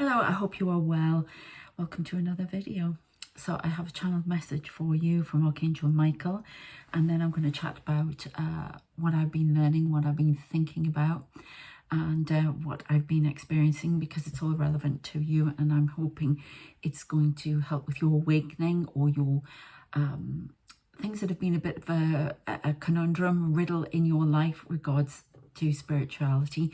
Hello, I hope you are well. Welcome to another video. So I have a channeled message for you from Archangel Michael, and then I'm going to chat about what I've been learning, what I've been thinking about, and what I've been experiencing, because it's all relevant to you, and I'm hoping it's going to help with your awakening or your things that have been a bit of a conundrum, riddle in your life regards to spirituality.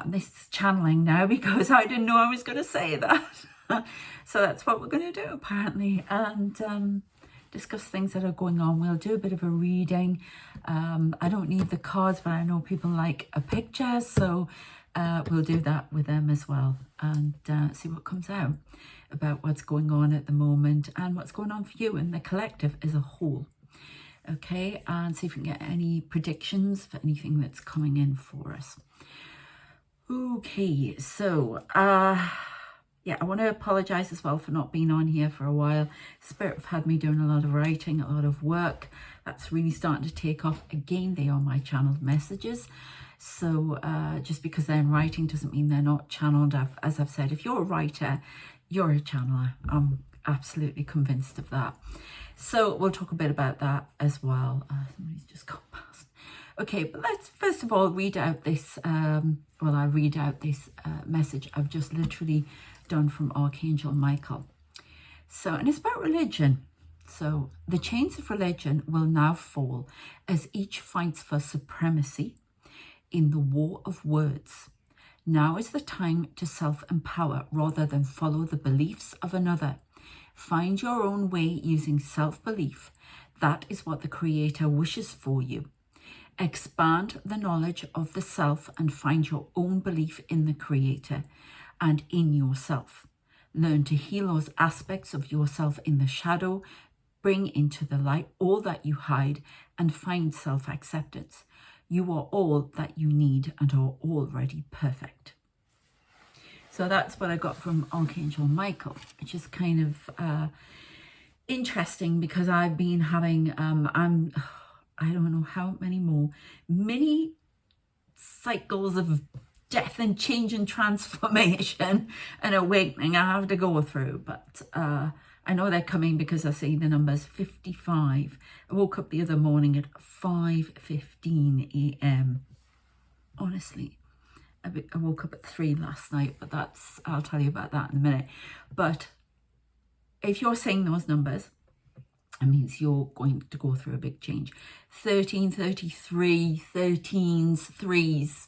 This is channeling now because I didn't know I was going to say that. So that's what we're going to do apparently, and discuss things that are going on. We'll do a bit of a reading. I don't need the cards, but I know people like a picture, so we'll do that with them as well, and see what comes out about what's going on at the moment and what's going on for you and the collective as a whole. Okay, and see if we can get any predictions for anything that's coming in for us. Okay, so yeah, I want to apologize as well for not being on here for a while. Spirit have had me doing a lot of writing, a lot of work. That's really starting to take off. Again, they are my channeled messages. So just because they're in writing doesn't mean they're not channeled. As I've said, if you're a writer, you're a channeler. I'm absolutely convinced of that. So we'll talk a bit about that as well. Somebody's just gone past. Okay, but let's first of all read out this, I'll read out this message I've just literally done from Archangel Michael. So, and it's about religion. So, the chains of religion will now fall as each fights for supremacy in the war of words. Now is the time to self-empower rather than follow the beliefs of another. Find your own way using self-belief. That is what the Creator wishes for you. Expand the knowledge of the self and find your own belief in the Creator and in yourself. Learn to heal those aspects of yourself in the shadow, bring into the light all that you hide, and find self-acceptance. You are all that you need and are already perfect. So that's what I got from Archangel Michael, which is kind of interesting because I've been having, I don't know how many more mini cycles of death and change and transformation and awakening I have to go through. But I know they're coming because I see the numbers 55. I woke up the other morning at 5:15 a.m. Honestly, I woke up at 3 last night, but I'll tell you about that in a minute. But if you're seeing those numbers, it means you're going to go through a big change. 13, 33, 13s, 3s,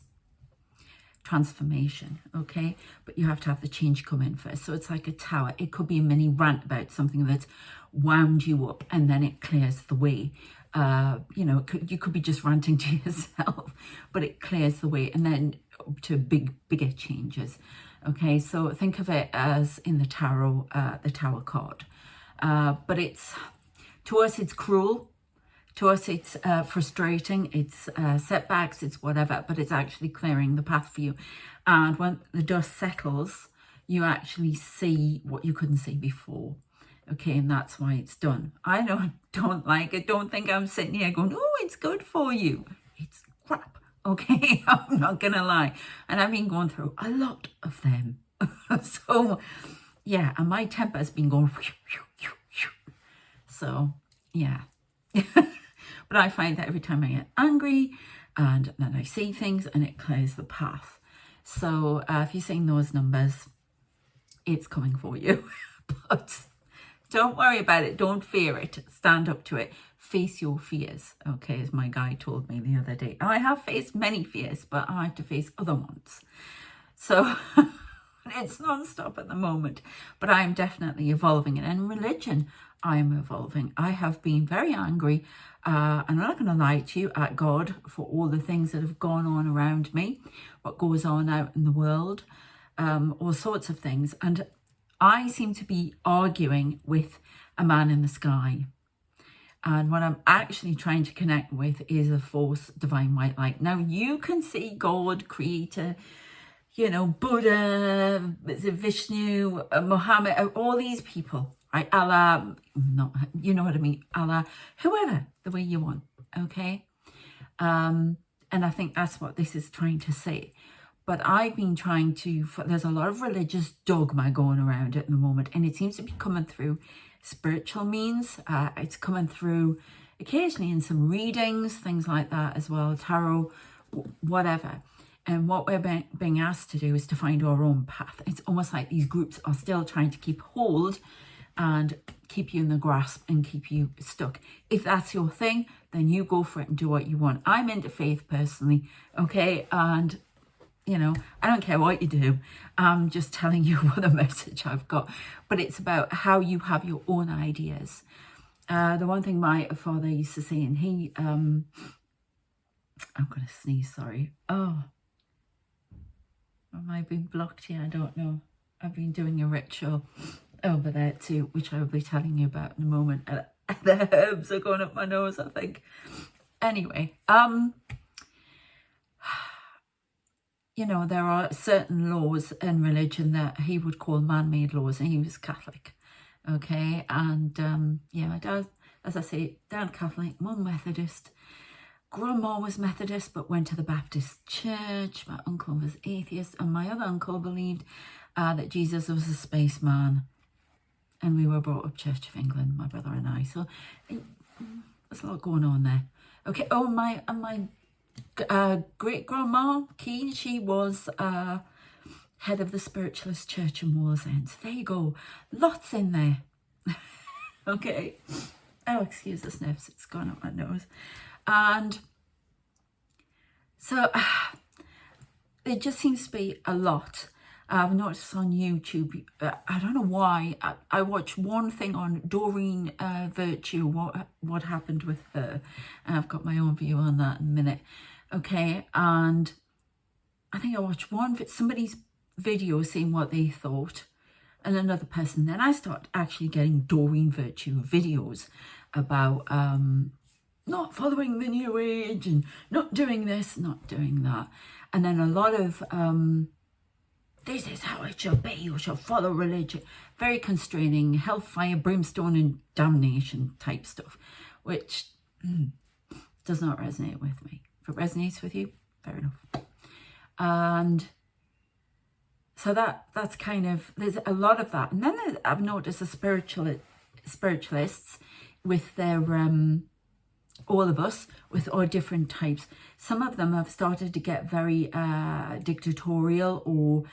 transformation, okay? But you have to have the change come in first. So it's like a tower. It could be a mini rant about something that's wound you up and then it clears the way. You could be just ranting to yourself, but it clears the way and then to bigger changes, okay? So think of it as in the tarot, the tower card. But to us, it's cruel. To us, it's frustrating. It's setbacks. It's whatever. But it's actually clearing the path for you. And when the dust settles, you actually see what you couldn't see before. Okay, and that's why it's done. I don't like it. Don't think I'm sitting here going, oh, it's good for you. It's crap. Okay, I'm not going to lie. And I've been going through a lot of them. So, yeah, and my temper has been going... So, yeah. But I find that every time I get angry and then I see things and it clears the path. So if you're seeing those numbers, it's coming for you. But don't worry about it. Don't fear it. Stand up to it. Face your fears. Okay, as my guy told me the other day. I have faced many fears, but I have to face other ones. So... it's non-stop at the moment, but I am definitely evolving. And in religion, I am evolving. I have been very angry, and I'm not going to lie to you, at God for all the things that have gone on around me, what goes on out in the world, all sorts of things. And I seem to be arguing with a man in the sky. And what I'm actually trying to connect with is a force, divine white light. Now, you can see God, Creator, Buddha, Vishnu, Muhammad, all these people, right? Allah, no, you know what I mean? Allah, whoever, the way you want, okay? And I think that's what this is trying to say. But I've been trying to, there's a lot of religious dogma going around at the moment, and it seems to be coming through spiritual means. It's coming through occasionally in some readings, things like that as well, tarot, whatever. And what we're being asked to do is to find our own path. It's almost like these groups are still trying to keep hold and keep you in the grasp and keep you stuck. If that's your thing, then you go for it and do what you want. I'm into faith personally, okay? And you know, I don't care what you do. I'm just telling you what a message I've got. But it's about how you have your own ideas. The one thing my father used to say, and he, I'm going to sneeze, sorry. Oh, am I being blocked here? I don't know. I've been doing a ritual over there too, which I will be telling you about in a moment. The herbs are going up my nose, I think. Anyway, you know, there are certain laws in religion that he would call man-made laws, and he was Catholic, okay? And yeah, my dad, as I say, dad Catholic, mum Methodist, grandma was Methodist but went to the Baptist church, my uncle was atheist, and my other uncle believed that Jesus was a spaceman, and we were brought up Church of England, my brother and I, so there's a lot going on there. Okay, oh, my great grandma Keen, she was head of the Spiritualist Church in Wallsend. So there you go, lots in there. Okay, oh, excuse the sniffs, it's gone up my nose. And so there just seems to be a lot. I've noticed on YouTube, I don't know why, I watched one thing on Doreen Virtue, what happened with her. And I've got my own view on that in a minute. Okay, and I think I watched somebody's video saying what they thought, and another person. Then I started actually getting Doreen Virtue videos about not following the new age and not doing this, not doing that. And then a lot of this is how it shall be, you shall follow religion. Very constraining, hellfire, brimstone and damnation type stuff, which does not resonate with me. If it resonates with you, fair enough. And so that's kind of, there's a lot of that. And then I've noticed the spiritualists with their, all of us, with our different types. Some of them have started to get very dictatorial, or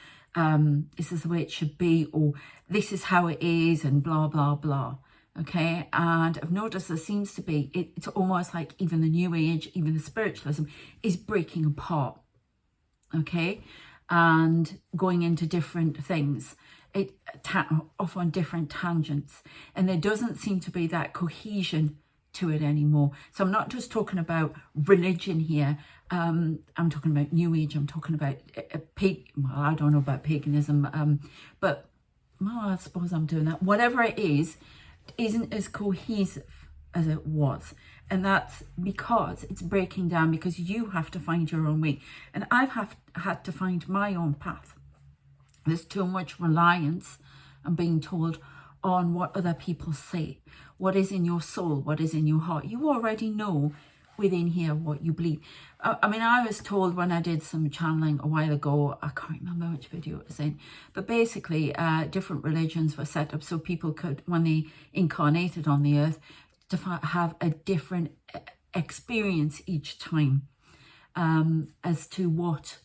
this is the way it should be, or this is how it is, and blah, blah, blah. Okay, and I've noticed there seems to be, it's almost like even the new age, even the spiritualism is breaking apart. Okay, and going into different things, off on different tangents, and there doesn't seem to be that cohesion to it anymore. So I'm not just talking about religion here, I'm talking about new age, I'm talking about well, I don't know about paganism, but well, I suppose I'm doing that. Whatever it is, isn't as cohesive as it was, and that's because it's breaking down, because you have to find your own way, and I've had to find my own path. There's too much reliance on being told on what other people say, what is in your soul, what is in your heart. You already know within here what you believe. I mean, I was told when I did some channeling a while ago, I can't remember which video it was in, but basically different religions were set up so people could, when they incarnated on the earth, to have a different experience each time, as to what,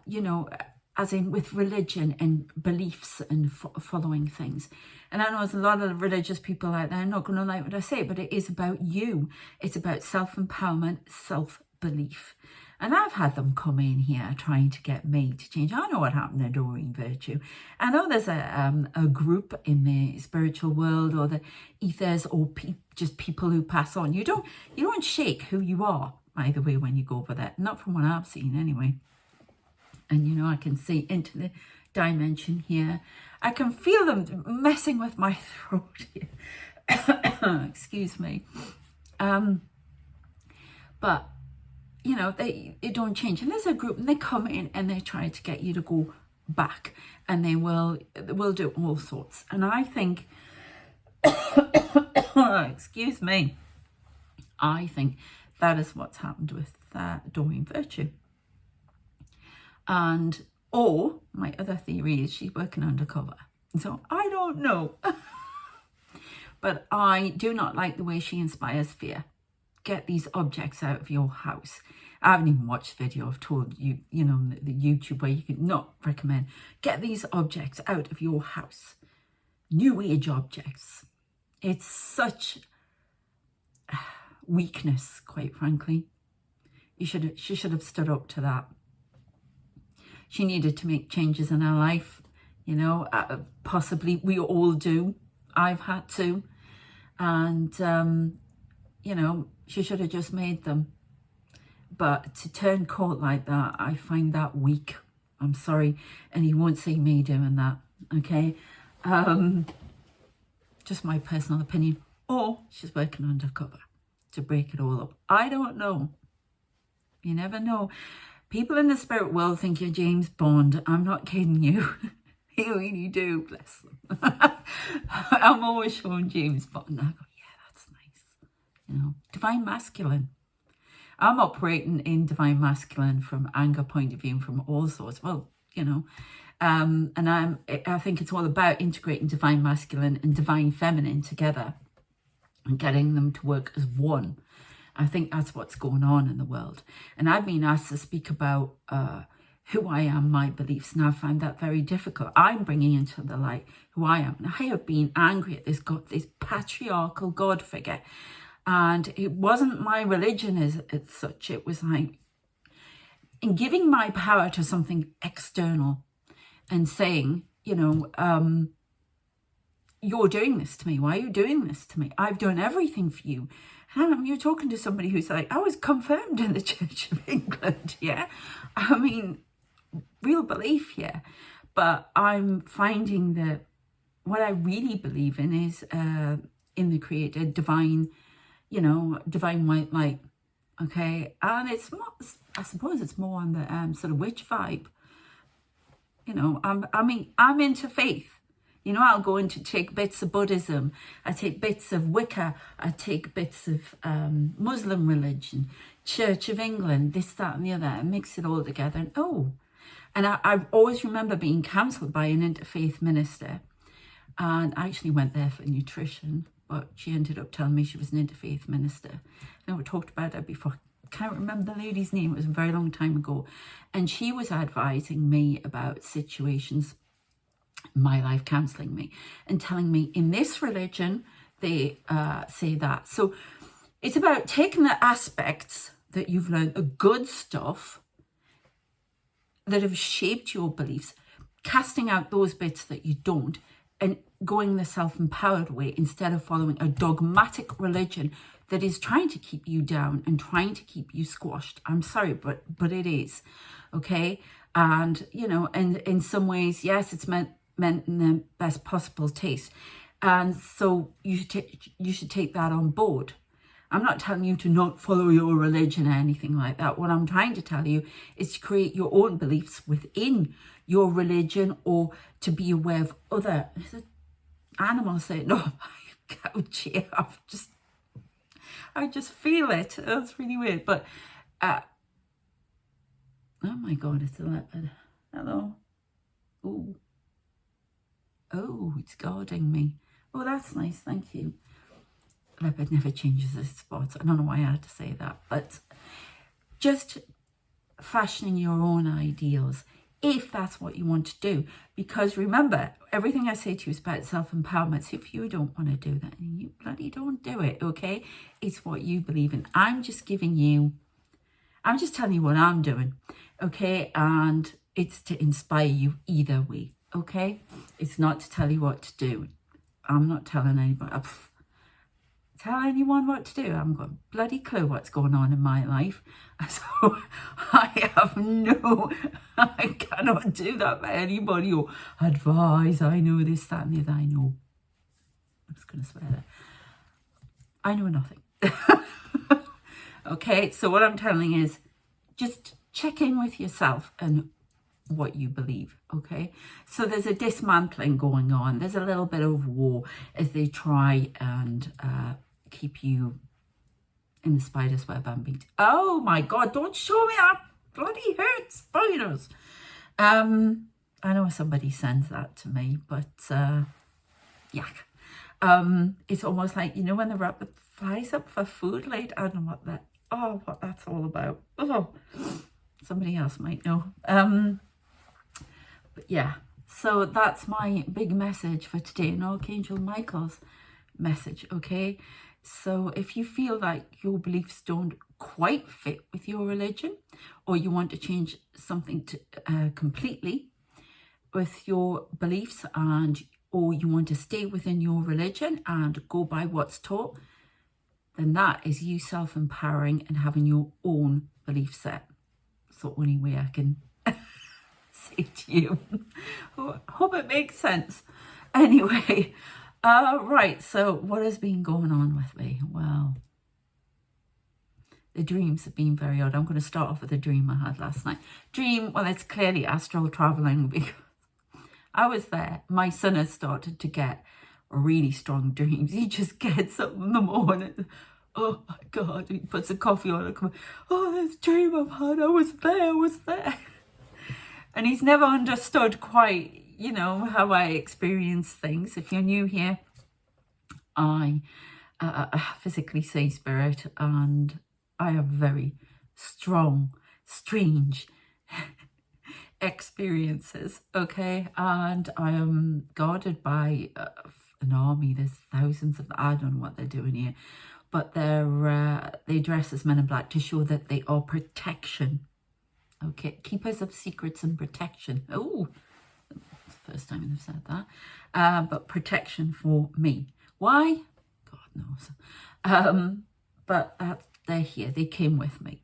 you know, as in with religion and beliefs and following things. And I know there's a lot of religious people out there, I'm not going to like what I say, but it is about you. It's about self-empowerment, self-belief. And I've had them come in here trying to get me to change. I know what happened to Doreen Virtue. I know there's a group in the spiritual world, or the ethers, or just people who pass on. You don't shake who you are, by the way, when you go over that. Not from what I've seen anyway. And, you know, I can see into the dimension here. I can feel them messing with my throat here. Excuse me. But, you know, they don't change. And there's a group, and they come in and they try to get you to go back. And they will do all sorts. And I think, excuse me, I think that is what's happened with Doreen Virtue. And, or my other theory is she's working undercover. So I don't know. But I do not like the way she inspires fear. Get these objects out of your house. I haven't even watched the video. I've told you, you know, the YouTube where you can not recommend. Get these objects out of your house. New age objects. It's such weakness, quite frankly. She should have stood up to that. She needed to make changes in her life. You know, possibly we all do. I've had to. And, you know, she should have just made them. But to turn cold like that, I find that weak. I'm sorry. And you won't see me doing that, okay? Just my personal opinion. Or she's working undercover to break it all up. I don't know. You never know. People in the spirit world think you're James Bond. I'm not kidding you. They really do, bless them. I'm always showing James Bond. And I go, yeah, that's nice. You know, divine masculine. I'm operating in divine masculine from anger point of view and from all sorts. Well, you know, and I think it's all about integrating divine masculine and divine feminine together and getting them to work as one. I think that's what's going on in the world. And I've been asked to speak about who I am, my beliefs, and I find that very difficult. I'm bringing into the light who I am. And I have been angry at this God, this patriarchal God figure. And it wasn't my religion as such. It was like in giving my power to something external and saying, you know, you're doing this to me. Why are you doing this to me? I've done everything for you. And you're talking to somebody who's like, I was confirmed in the Church of England, yeah? I mean, real belief here. But I'm finding that what I really believe in is in the Creator, divine, you know, divine white light, okay? And it's more, I suppose it's more on the sort of witch vibe. You know, I'm into faith. You know, I'll go into take bits of Buddhism, I take bits of Wicca, I take bits of Muslim religion, Church of England, this, that and the other, and mix it all together. And I always remember being counselled by an interfaith minister, and I actually went there for nutrition, but she ended up telling me she was an interfaith minister. I we talked about her before. I can't remember the lady's name, it was a very long time ago. And she was advising me about situations my life, counselling me and telling me in this religion they say that. So it's about taking the aspects that you've learned, the good stuff that have shaped your beliefs, casting out those bits that you don't, and going the self-empowered way instead of following a dogmatic religion that is trying to keep you down and trying to keep you squashed. I'm sorry, but it is, okay? And, you know, and in some ways, yes, it's meant in the best possible taste, and so you should take that on board. I'm not telling you to not follow your religion or anything like that. What I'm trying to tell you is to create your own beliefs within your religion, or to be aware of other animals saying, no, my couch here, I just feel it. That's really weird. But oh my god, it's a leopard. Hello. Ooh. Oh, it's guarding me. Oh, that's nice, thank you. Leopard never changes its spots. I don't know why I had to say that, but just fashioning your own ideals, if that's what you want to do. Because remember, everything I say to you is about self-empowerment. So if you don't want to do that, you bloody don't do it, okay? It's what you believe in. I'm just telling you what I'm doing, okay? And it's to inspire you either way. Okay, it's not to tell you what to do. I'm not telling anybody. Tell anyone what to do. I haven't got a bloody clue what's going on in my life. So I cannot do that for anybody or advise. I know this, that, and the other. I know. I'm just going to swear there. I know nothing. Okay, so what I'm telling is just check in with yourself and what you believe, okay? So there's a dismantling going on. There's a little bit of war as they try and keep you in the spider's web and beat. Oh my god, don't show me that bloody hurt spiders. I know somebody sends that to me, but yeah. It's almost like, you know, when the rabbit flies up for food late. I don't know what that's all about. Oh, somebody else might know. But yeah, so that's my big message for today, and Archangel Michael's message, okay? So if you feel like your beliefs don't quite fit with your religion, or you want to change something to, completely with your beliefs, or you want to stay within your religion and go by what's taught, then that is you self-empowering and having your own belief set. It's the only way I can say to you. Hope it makes sense. Anyway, right, so what has been going on with me? Well, the dreams have been very odd. I'm going to start off with a dream I had last night. Dream, well, it's clearly astral traveling, because I was there. My son has started to get really strong dreams. He just gets up in the morning. Oh my God, he puts a coffee on and comes, oh, this dream I've had, I was there. And he's never understood quite, you know, how I experience things. If you're new here, I physically say spirit, and I have very strong, strange experiences, okay? And I am guarded by an army. There's thousands of them. I don't know what they're doing here, but they dress as men in black to show that they are protection, okay? Keepers of secrets and protection. Oh, it's the first time I've said that. But protection for me. Why? God knows. But they're here. They came with me.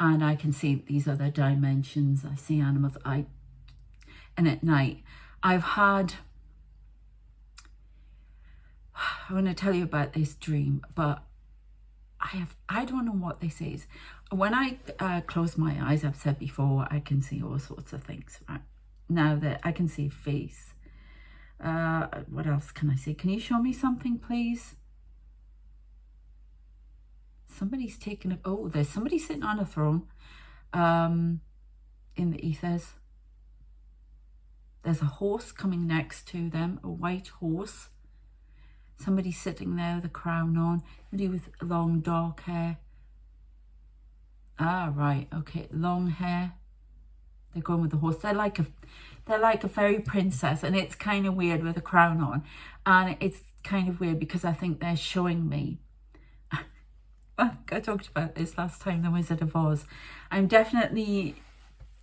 And I can see these other dimensions. I see animals. And at night, I've had, I want to tell you about this dream, but I don't know what this is. When I close my eyes, I've said before, I can see all sorts of things, right? Now that I can see a face. What else can I see? Can you show me something, please? Somebody's taken a, oh, there's somebody sitting on a throne in the ethers. There's a horse coming next to them, a white horse. Somebody sitting there with a crown on, somebody with long dark hair. Ah, right, okay, long hair. They're going with the horse. They're like a fairy princess, and it's kind of weird with a crown on. And it's kind of weird because I think they're showing me, I talked about this last time, the Wizard of Oz. I'm definitely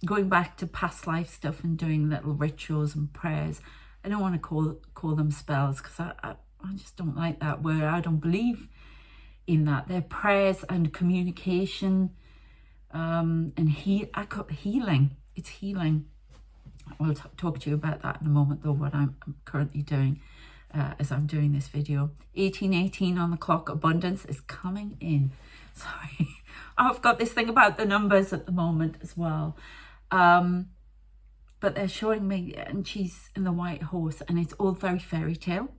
going back to past life stuff and doing little rituals and prayers. I don't want to call them spells, because I just don't like that word. I don't believe in that. They're prayers and communication, and healing. It's healing. I'll talk to you about that in a moment, though, what I'm currently doing. As I'm doing this video. 1818 on the clock. Abundance is coming in. Sorry, I've got this thing about the numbers at the moment as well. But they're showing me, and she's in the white horse, and it's all very fairy tale,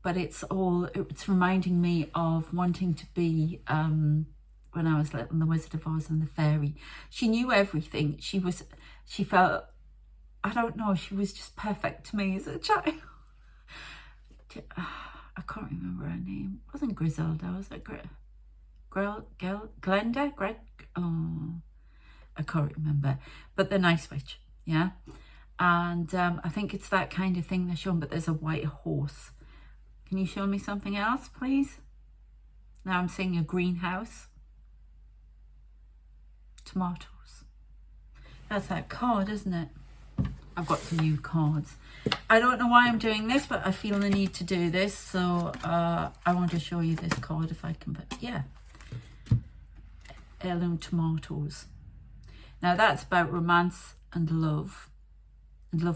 but it's reminding me of wanting to be when I was little, in the Wizard of Oz and the fairy. She knew everything. She felt, I don't know, she was just perfect to me as a child. I can't remember her name. It wasn't Griselda, was it? Glenda? Greg? Oh, I can't remember. But the nice witch, yeah? And I think it's that kind of thing they're showing, but there's a white horse. Can you show me something else, please? Now I'm seeing a greenhouse. Tomatoes. That's that card, isn't it? I've got some new cards. I don't know why I'm doing this, but I feel the need to do this. So I want to show you this card if I can. But yeah, heirloom tomatoes. Now that's about romance and love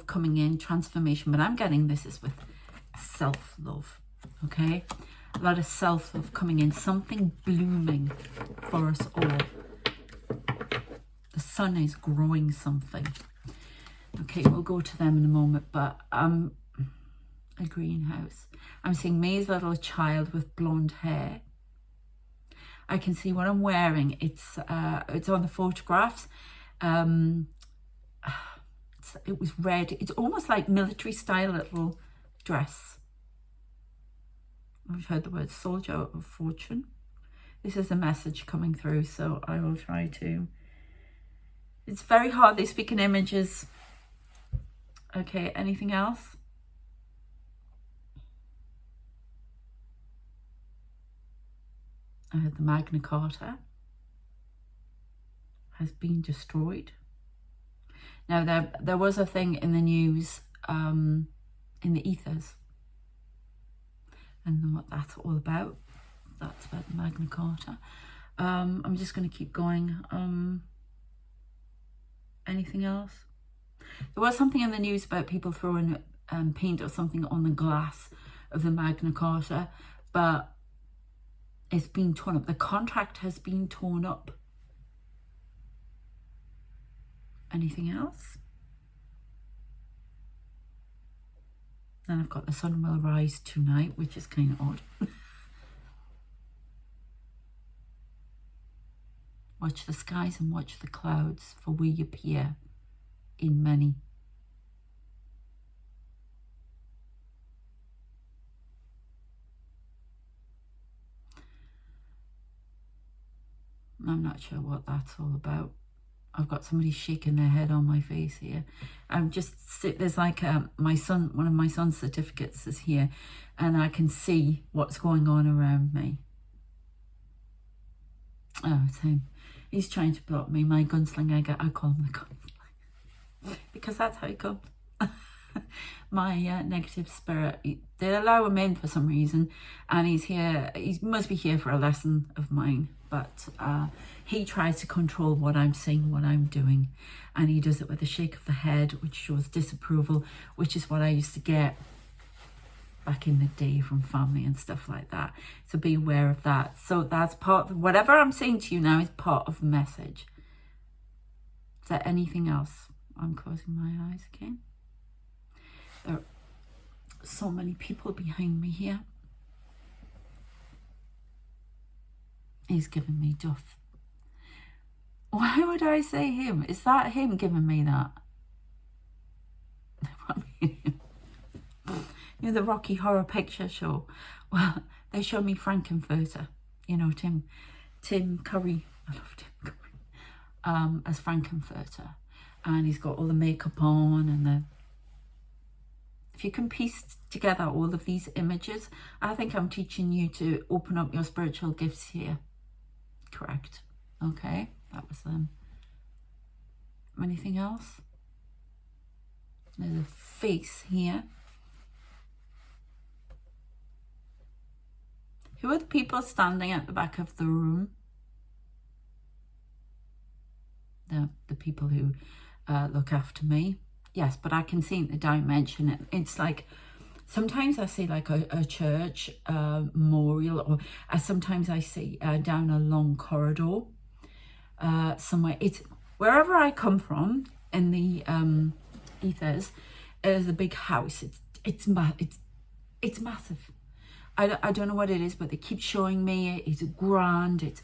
coming in, transformation. But I'm getting this is with self-love, okay? A lot of self-love coming in, something blooming for us all. The sun is growing something. Okay, we'll go to them in a moment, but a greenhouse. I'm seeing me as a little child with blonde hair. I can see what I'm wearing. It's on the photographs. it was red. It's almost like military style little dress. I've heard the word soldier of fortune. This is a message coming through, so I will try to. It's very hard. They speak in images. Okay, anything else? I heard the Magna Carta has been destroyed. Now, there was a thing in the news, in the ethers, and what that's all about. That's about the Magna Carta. I'm just going to keep going. Anything else? There was something in the news about people throwing paint or something on the glass of the Magna Carta, but it's been torn up. The contract has been torn up. Anything else? Then I've got the sun will rise tonight, which is kind of odd. Watch the skies and watch the clouds, for we appear in many. I'm not sure what that's all about. I've got somebody shaking their head on my face here. I'm just, there's like my son, one of my son's certificates is here, and I can see what's going on around me. Oh, it's him. He's trying to block me. My gunslinger, I call him the gunslinger. Because that's how he comes. My negative spirit, they allow him in for some reason, and he's here, he must be here for a lesson of mine, but he tries to control what I'm saying, what I'm doing, and he does it with a shake of the head, which shows disapproval, which is what I used to get back in the day from family and stuff like that. So be aware of that. So that's part of, whatever I'm saying to you now is part of the message. Is there anything else? I'm closing my eyes again. There are so many people behind me here. He's giving me duff. Why would I say him? Is that him giving me that? You know, the Rocky Horror Picture Show. Well, they show me Frankenfurter. You know, Tim Curry. I love Tim Curry. As Frankenfurter. And he's got all the makeup on and the... If you can piece together all of these images, I think I'm teaching you to open up your spiritual gifts here. Correct. Okay, that was them. Anything else? There's a face here. Who are the people standing at the back of the room? The people who look after me. Yes, but I can see the dimension. It's like, sometimes I see like a church memorial, or sometimes I see down a long corridor somewhere. It's wherever I come from in the ethers. Is a big house. It's massive. I don't know what it is, but they keep showing me it's grand.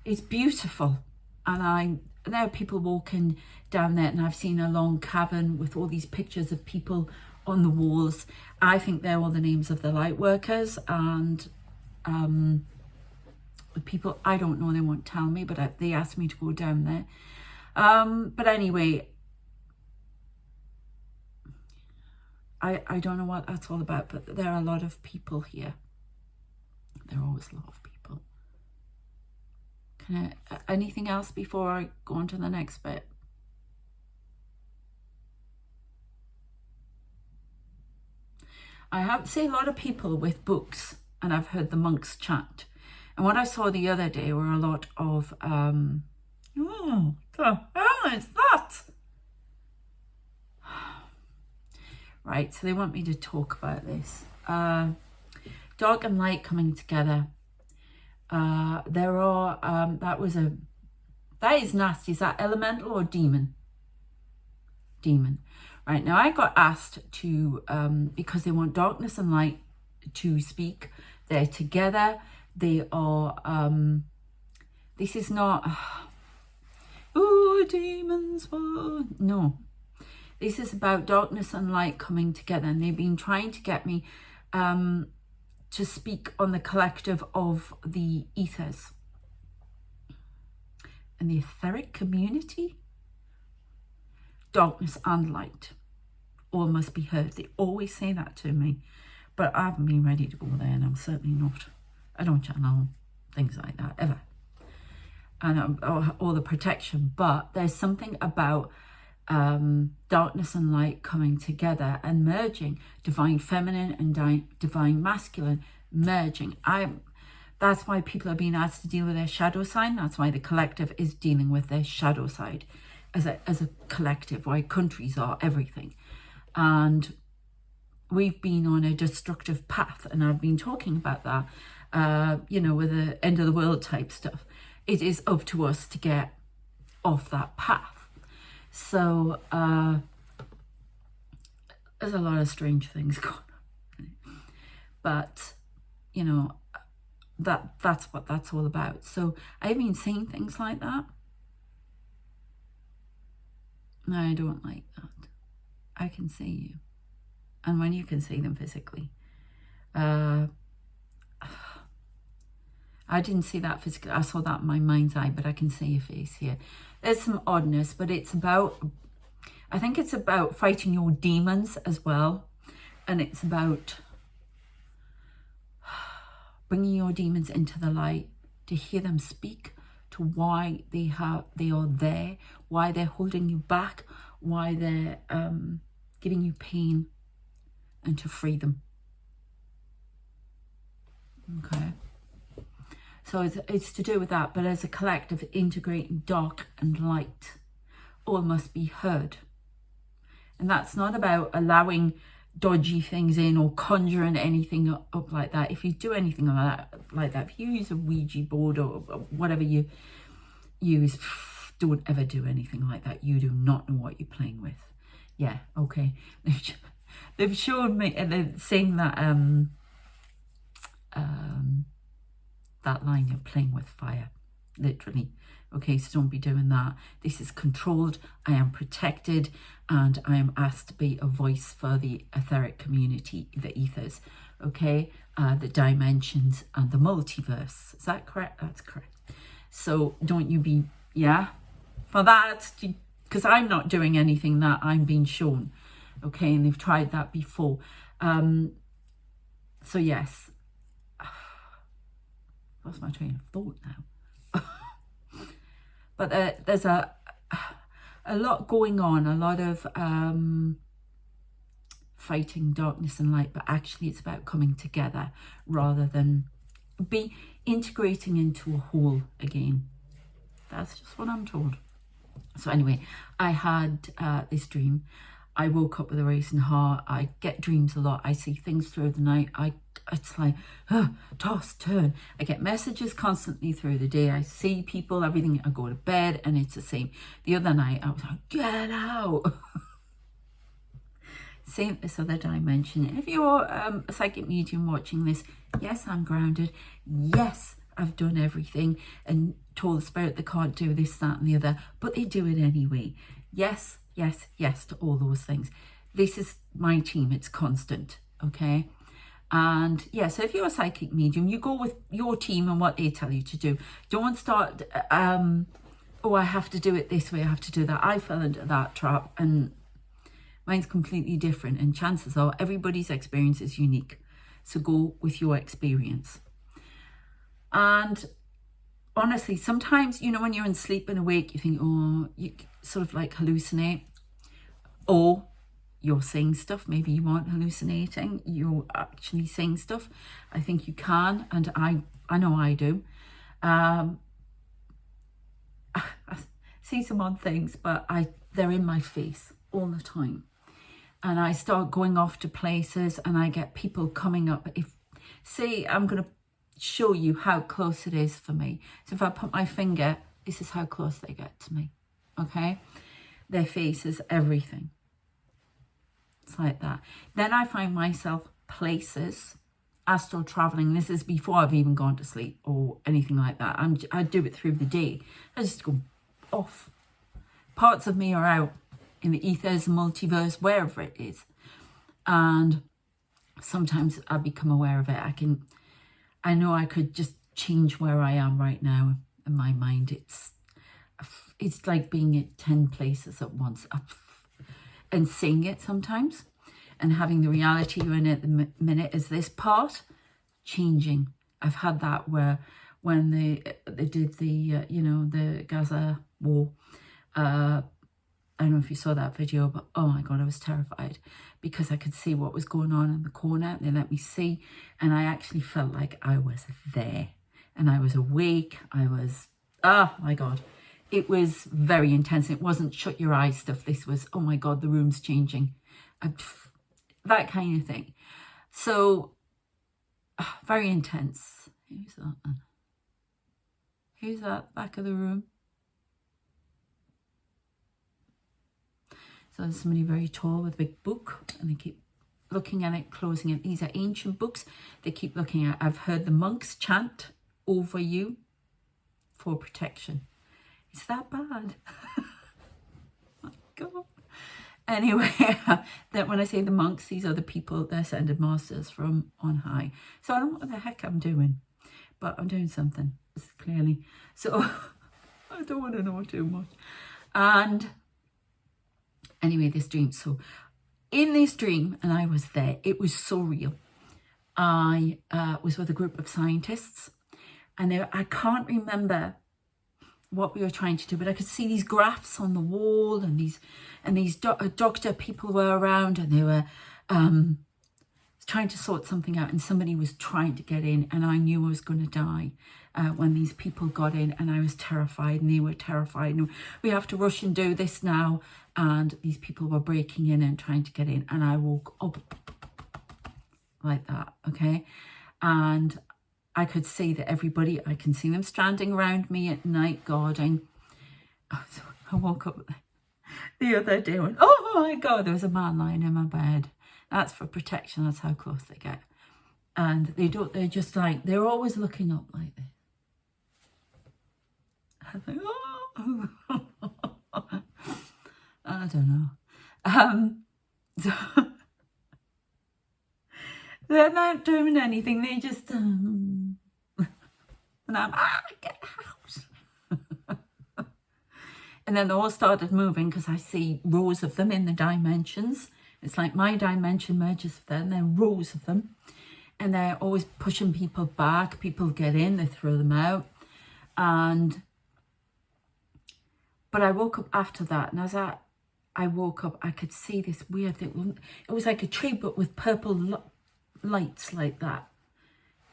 It's beautiful, and there are people walking down there, and I've seen a long cavern with all these pictures of people on the walls. I think they're all the names of the light workers, and the people, I don't know, they won't tell me, but they asked me to go down there. But anyway, I don't know what that's all about, but there are a lot of people here. There are always a lot of people. Anything else before I go on to the next bit? I have seen a lot of people with books, and I've heard the monks chant. And what I saw the other day were a lot of, oh, the hell is that? Right, so they want me to talk about this. Dark and light coming together. There are, that is nasty. Is that elemental or demon? Demon. Right, now I got asked to, because they want darkness and light to speak. They're together. They are, this is not, ooh, demons, whoa. No. This is about darkness and light coming together, and they've been trying to get me to speak on the collective of the ethers and the etheric community. Darkness and light all must be heard. They always say that to me, but I haven't been ready to go there, and I'm certainly not. I don't channel things like that ever, and or the protection. But there's something about darkness and light coming together and merging, divine feminine and divine masculine merging. That's why people are being asked to deal with their shadow sign. That's why the collective is dealing with their shadow side as a collective, why countries are everything. And we've been on a destructive path, and I've been talking about that, you know, with the end of the world type stuff. It is up to us to get off that path. So there's a lot of strange things going on, but you know, that's what that's all about. So I've been saying things like that. No, I don't like that. I can see you, and when you can see them physically, I didn't see that physically. I saw that in my mind's eye, but I can see your face here. There's some oddness, but it's about, I think it's about fighting your demons as well. And it's about bringing your demons into the light, to hear them speak, to why they are there, why they're holding you back, why they're giving you pain, and to free them. Okay. So it's to do with that, but as a collective, integrating dark and light, all must be heard. And that's not about allowing dodgy things in or conjuring anything up like that. If you do anything like that, if you use a Ouija board or whatever you use, don't ever do anything like that. You do not know what you're playing with. Yeah, okay. They've shown me, and they're saying that that line, you're playing with fire, literally. Okay, so don't be doing that. This is controlled. I am protected, and I am asked to be a voice for the etheric community, the ethers, okay, the dimensions and the multiverse. Is that correct? That's correct. So don't you be, yeah, for that, because I'm not doing anything that I'm being shown, okay, and they've tried that before. So yes. Lost my train of thought now. But there's a lot going on, a lot of fighting darkness and light, but actually it's about coming together rather than be integrating into a whole again. That's just what I'm told. So anyway, I had this dream. I woke up with a racing heart. I get dreams a lot. I see things through the night. It's like, toss, turn. I get messages constantly through the day. I see people, everything. I go to bed and it's the same. The other night, I was like, get out. Same this other dimension. If you're a psychic medium watching this, yes, I'm grounded. Yes, I've done everything and told the spirit they can't do this, that and the other, but they do it anyway. Yes, yes, yes to all those things. This is my team. It's constant, okay? And yeah, so if you're a psychic medium, you go with your team and what they tell you to do. Don't start, oh, I have to do it this way, I have to do that. I fell into that trap, and mine's completely different. And chances are everybody's experience is unique. So go with your experience. And honestly, sometimes, you know, when you're in sleep and awake, you think, oh, you sort of like hallucinate, or you're saying stuff. Maybe you aren't hallucinating, you're actually saying stuff. I think you can, and I know I do. I see some odd things, but they're in my face all the time. And I start going off to places, and I get people coming up. Say I'm going to show you how close it is for me. So if I put my finger, this is how close they get to me, okay? Their faces, everything. It's like that. Then I find myself places, astral traveling. This is before I've even gone to sleep or anything like that. I do it through the day. I just go off. Parts of me are out. in the ethers, multiverse, wherever it is. And sometimes I become aware of it. I know I could just change where I am right now in my mind. It's like being at 10 places at once and seeing it sometimes, and having the reality you're in at the minute is this part changing. I've had that where when they did the the Gaza war, I don't know if you saw that video, but oh my God, I was terrified because I could see what was going on in the corner. They let me see, and I actually felt like I was there and I was awake. I was, oh my God, it was very intense. It wasn't shut your eyes stuff. This was, oh my God, the room's changing, that kind of thing. So very intense. Who's that then? Who's that back of the room? So there's somebody very tall with a big book, and they keep looking at it, closing it. These are ancient books. They keep looking at. I've heard the monks chant over you for protection. Is that bad? My God. Anyway, then when I say the monks, these are the people, they're ascended masters from on high. So I don't know what the heck I'm doing, but I'm doing something, clearly. So I don't want to know too much. And anyway, this dream. So in this dream, and I was there, it was so real. I was with a group of scientists, and I can't remember what we were trying to do, but I could see these graphs on the wall, and these doctor people were around, and they were trying to sort something out, and somebody was trying to get in, and I knew I was going to die when these people got in, and I was terrified, and they were terrified, and we have to rush and do this now. And these people were breaking in and trying to get in, and I woke up like that, okay? And I could see that everybody, I can see them standing around me at night guarding. Oh, so I woke up the other day and went, oh my God, there was a man lying in my bed. That's for protection. That's how close they get. And they're just like, they're always looking up like this. I think, oh. I don't know. So they're not doing anything. They just, and I'm, get out. And then they all started moving because I see rows of them in the dimensions. It's like my dimension merges with them, and then rows of them. And they're always pushing people back. People get in, they throw them out. But I woke up after that, and as I woke up, I could see this weird thing. It was like a tree, but with purple lights like that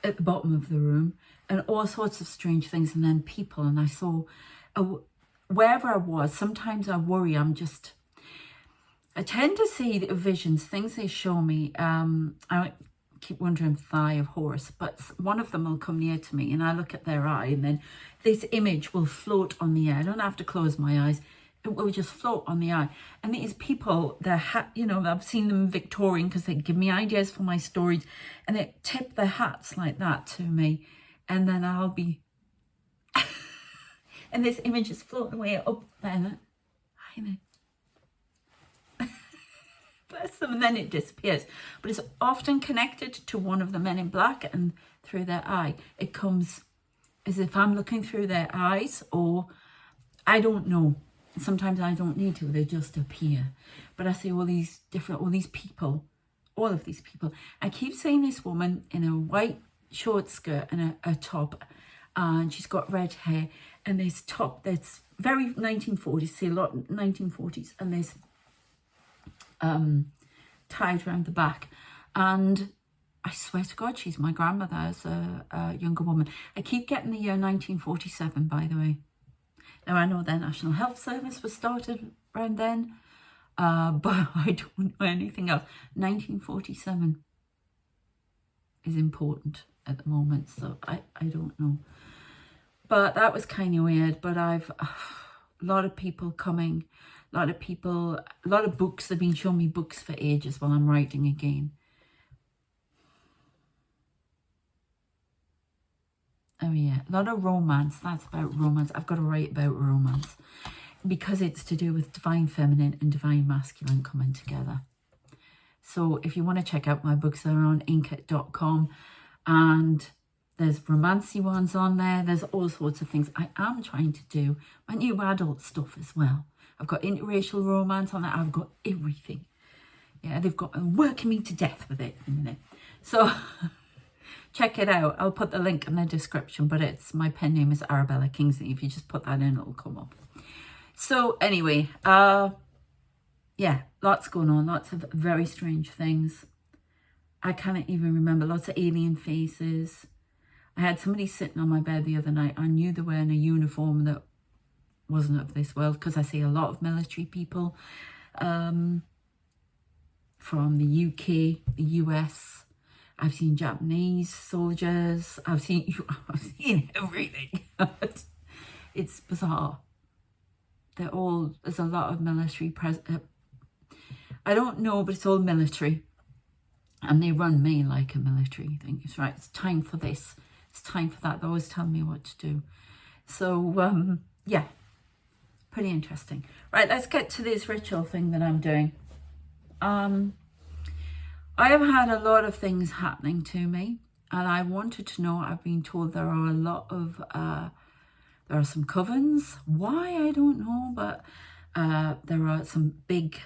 at the bottom of the room, and all sorts of strange things, and then people. And I saw, wherever I was, sometimes I worry, I tend to see the visions, things they show me. I keep wondering if the eye of Horus, but one of them will come near to me, and I look at their eye, and then this image will float on the air. I don't have to close my eyes. It will just float on the eye. And these people, I've seen them Victorian because they give me ideas for my stories, and they tip their hats like that to me, and then I'll be, and this image is floating away up there. Hi there. Bless them, and then it disappears. But it's often connected to one of the men in black, and through their eye, it comes as if I'm looking through their eyes, or I don't know. Sometimes I don't need to, they just appear. But I see all of these people. I keep seeing this woman in a white short skirt and a top, and she's got red hair, and this top that's very 1940s, see a lot 1940s, and there's tied around the back. And I swear to God, she's my grandmother as a younger woman. I keep getting the year 1947, by the way. Now, I know their National Health Service was started around then, but I don't know anything else. 1947 is important at the moment, so I don't know. But that was kind of weird. But I've a lot of people coming, a lot of books. They've been showing me books for ages while I'm writing again. Oh yeah, a lot of romance. That's about romance. I've got to write about romance. because it's to do with divine feminine and divine masculine coming together. So if you want to check out my books, they're on Inkitt.com, and there's romancy ones on there. There's all sorts of things. I am trying to do my new adult stuff as well. I've got interracial romance on there. I've got everything. Yeah, they've got working me to death with it in a minute. So check it out. I'll put the link in the description, but my pen name is Arabella Kingsley. If you just put that in, it'll come up. So anyway, yeah, lots going on. Lots of very strange things. I can't even remember. Lots of alien faces. I had somebody sitting on my bed the other night. I knew they were in a uniform that wasn't of this world, because I see a lot of military people from the UK, the US. I've seen Japanese soldiers. I've seen everything. It's bizarre. There's a lot of military I don't know, but it's all military. And they run me like a military thing. It's right. It's time for this. It's time for that. They always tell me what to do. So, yeah, pretty interesting. Right, let's get to this ritual thing that I'm doing. I have had a lot of things happening to me, and I wanted to know, I've been told there are a lot of, there are some covens. Why, I don't know, but there are some big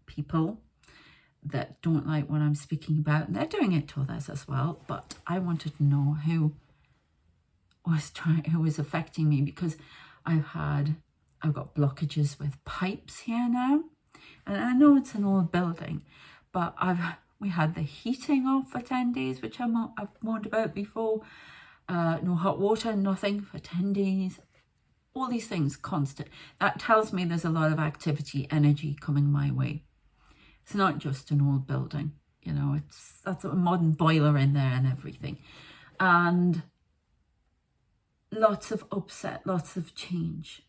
people that don't like what I'm speaking about, and they're doing it to others as well. But I wanted to know who was affecting me, because I've got blockages with pipes here now. And I know it's an old building, but we had the heating off for 10 days, which I've warned about before. No hot water, nothing for 10 days. All these things constant. That tells me there's a lot of activity, energy coming my way. It's not just an old building, you know, that's a modern boiler in there and everything. And lots of upset, lots of change.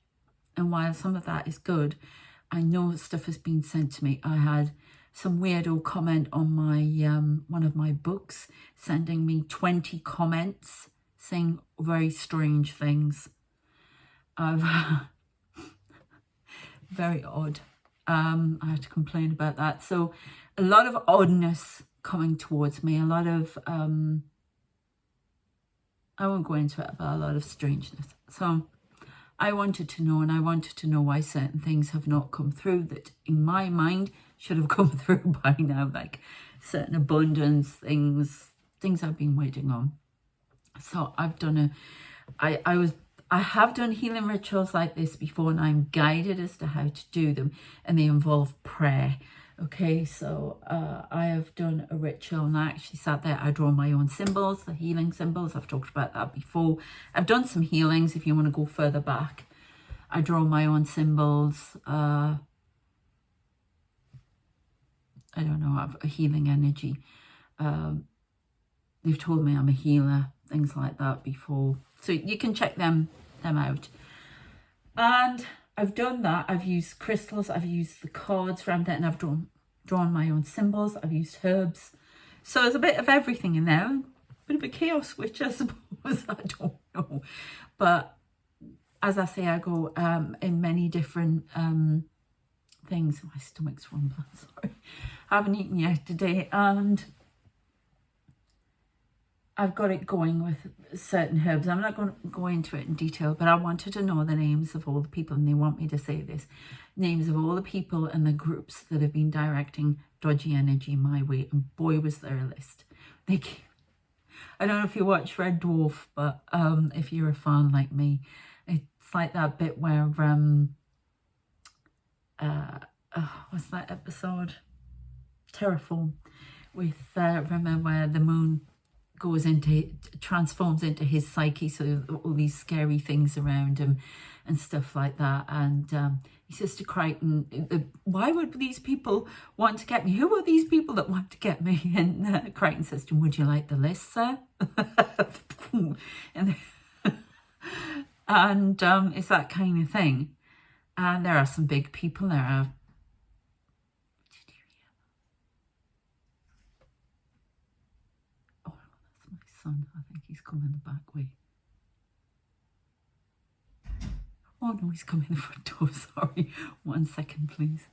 And while some of that is good, I know stuff has been sent to me. I had some weirdo comment on my one of my books, sending me 20 comments saying very strange things. Very odd. I have to complain about that. So a lot of oddness coming towards me, a lot of I won't go into it, but a lot of strangeness. So I wanted to know, and I wanted to know why certain things have not come through that in my mind should have come through by now, like certain abundance things I've been waiting on. So I've done I have done healing rituals like this before, and I'm guided as to how to do them, and they involve prayer. Okay, so I have done a ritual, and I actually sat there. I draw my own symbols, the healing symbols. I've talked about that before. I've done some healings. If you want to go further back, I draw my own symbols. I don't know, I've a healing energy. They've told me I'm a healer, things like that before. So you can check them out. And I've done that. I've used crystals. I've used the cards around that, and I've drawn my own symbols. I've used herbs. So there's a bit of everything in there. A bit of a chaos witch, I suppose. I don't know. But as I say, I go in many different things. My stomach's rumbling, sorry. I haven't eaten yet today, and I've got it going with certain herbs. I'm not going to go into it in detail, but I wanted to know the names of all the people, and they want me to say this. Names of all the people and the groups that have been directing dodgy energy my way, and boy, was there a list. I don't know if you watch Red Dwarf, but if you're a fan like me, it's like that bit where, what's that episode? Terraform, with, remember where the moon transforms into his psyche, so all these scary things around him and stuff like that. And he says to Crichton, why would these people want to get me? Who are these people that want to get me? And Crichton says to him, would you like the list, sir? and it's that kind of thing. And there are some big people. There are, son, I think he's coming the back way. Oh no, he's coming in the front door. Sorry. 1 second, please.